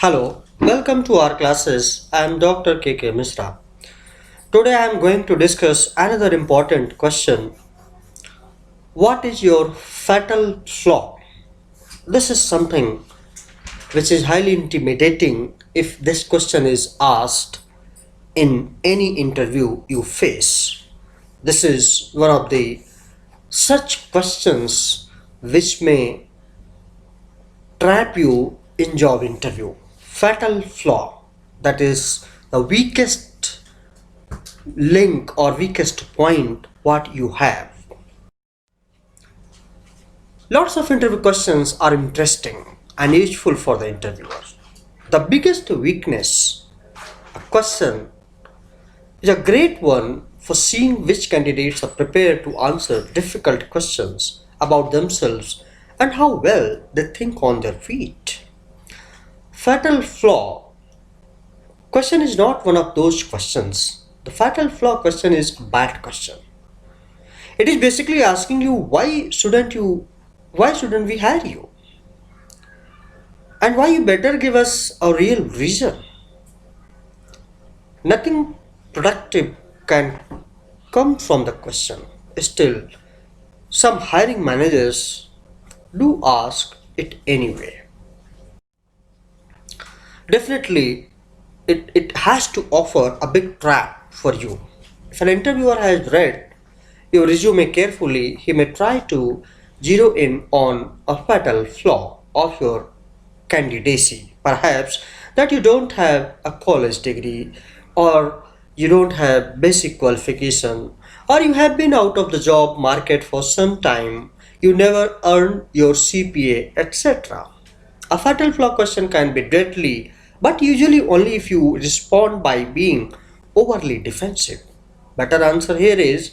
Hello, welcome to our classes. I am Dr. K. Misra. Today I am going to discuss another important question. What is your fatal flaw? This is something which is highly intimidating if this question is asked in any interview you face. This is one of the such questions which may trap you in job interview. Fatal flaw, that is the weakest link or weakest point what you have. Lots of interview questions are interesting and useful for the interviewers. The biggest weakness, a question, is a great one for seeing which candidates are prepared to answer difficult questions about themselves and how well they think on their feet. Fatal flaw question is not one of those questions. The fatal flaw question is a bad question. It is basically asking you why shouldn't we hire you? And why you better give us a real reason. Nothing productive can come from the question. Still, some hiring managers do ask it anyway. Definitely, it has to offer a big trap for you. If an interviewer has read your resume carefully, he may try to zero in on a fatal flaw of your candidacy. Perhaps that you don't have a college degree, or you don't have basic qualification, or you have been out of the job market for some time, you never earned your CPA, etc. A fatal flaw question can be deadly, but usually only if you respond by being overly defensive. Better answer here is,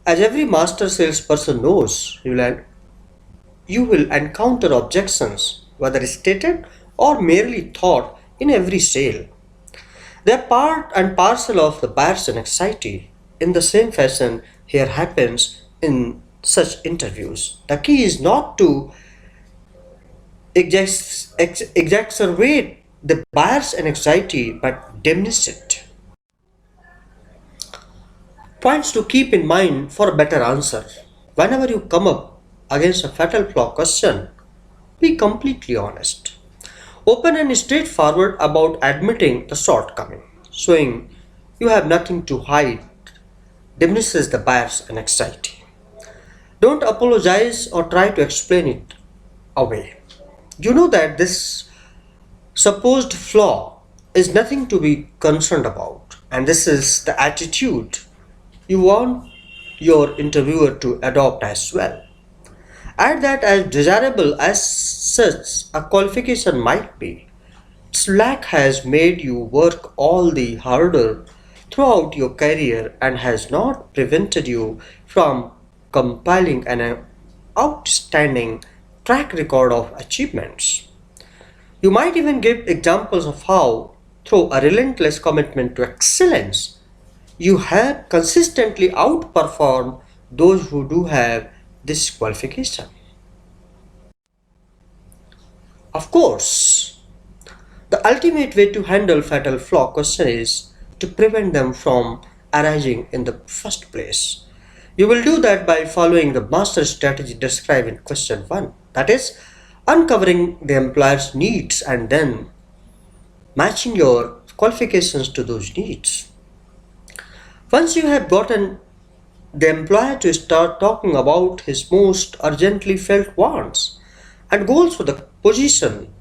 as every master salesperson knows, you will encounter objections, whether stated or merely thought, in every sale. They are part and parcel of the buyer's anxiety. In the same fashion, here happens in such interviews. The key is not to exacerbate the buyer's anxiety but diminish it. Points to keep in mind for a better answer. Whenever you come up against a fatal flaw question, be completely honest. Open and straightforward about admitting the shortcoming. Showing you have nothing to hide diminishes the buyer's anxiety. Don't apologize or try to explain it away. You know that this supposed flaw is nothing to be concerned about, and this is the attitude you want your interviewer to adopt as well. Add that as desirable as such a qualification might be, its lack has made you work all the harder throughout your career and has not prevented you from compiling an outstanding track record of achievements. You might even give examples of how, through a relentless commitment to excellence, you have consistently outperformed those who do have this qualification. Of course, the ultimate way to handle fatal flaw question is to prevent them from arising in the first place. You will do that by following the master strategy described in question 1, that is, uncovering the employer's needs and then matching your qualifications to those needs. Once you have gotten the employer to start talking about his most urgently felt wants and goals for the position,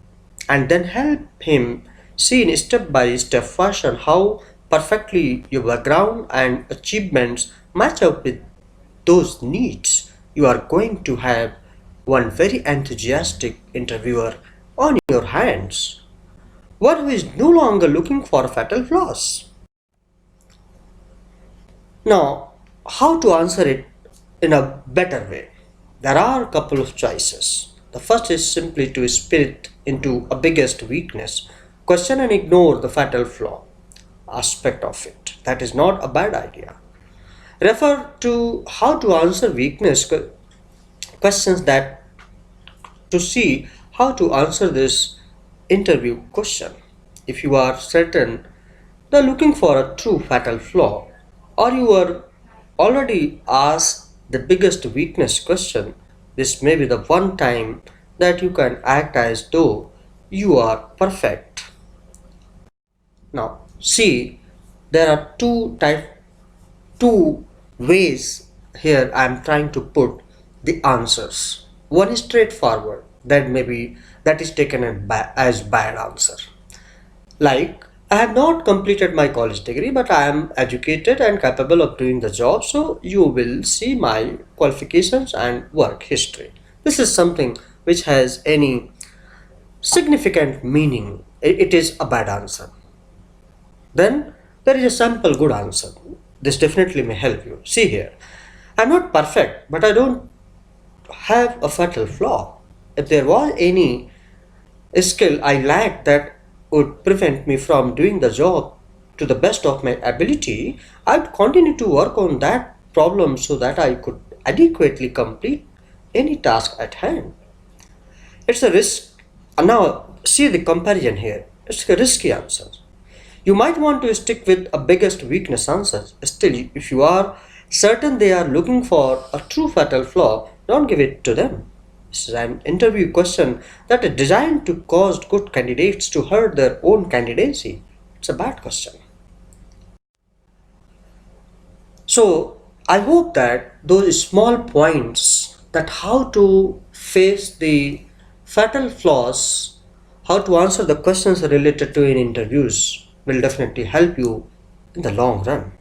and then help him see in step by step fashion how perfectly your background and achievements match up with those needs, you are going to have one very enthusiastic interviewer on your hands, one who is no longer looking for fatal flaws. Now, how to answer it in a better way? There are a couple of choices. The first is simply to spirit into a biggest weakness, question and ignore the fatal flaw aspect of it. That is not a bad idea. Refer to how to answer questions that to see how to answer this interview question. If you are certain they're looking for a true fatal flaw, or you are already asked the biggest weakness question, this may be the one time that you can act as though you are perfect. Now, see, there are two ways here I'm trying to put the answers. One is straightforward, that is taken as bad answer. Like, I have not completed my college degree, but I am educated and capable of doing the job, so you will see my qualifications and work history. This is something which has any significant meaning. It is a bad answer. Then there is a sample good answer. This definitely may help you. See here, I'm not perfect, but I don't have a fatal flaw. If there was any skill I lacked that would prevent me from doing the job to the best of my ability, I'd continue to work on that problem so that I could adequately complete any task at hand. It's a risk. Now, see the comparison here. It's a risky answer. You might want to stick with a biggest weakness answer. Still, if you are certain they are looking for a true fatal flaw, don't give it to them. This is an interview question that is designed to cause good candidates to hurt their own candidacy. It's a bad question. So I hope that those small points, that how to face the fatal flaws, how to answer the questions related to in interviews will definitely help you in the long run.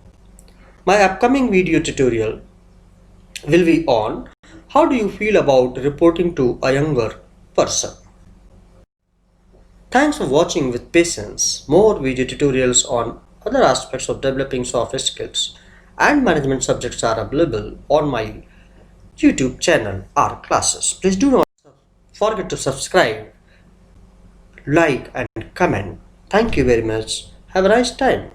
My upcoming video tutorial will be on how do you feel about reporting to a younger person. Thanks for watching with patience. More video tutorials on other aspects of developing soft skills and management subjects are available on my YouTube channel or classes. Please do not forget to subscribe, like and comment. Thank you very much. Have a nice time.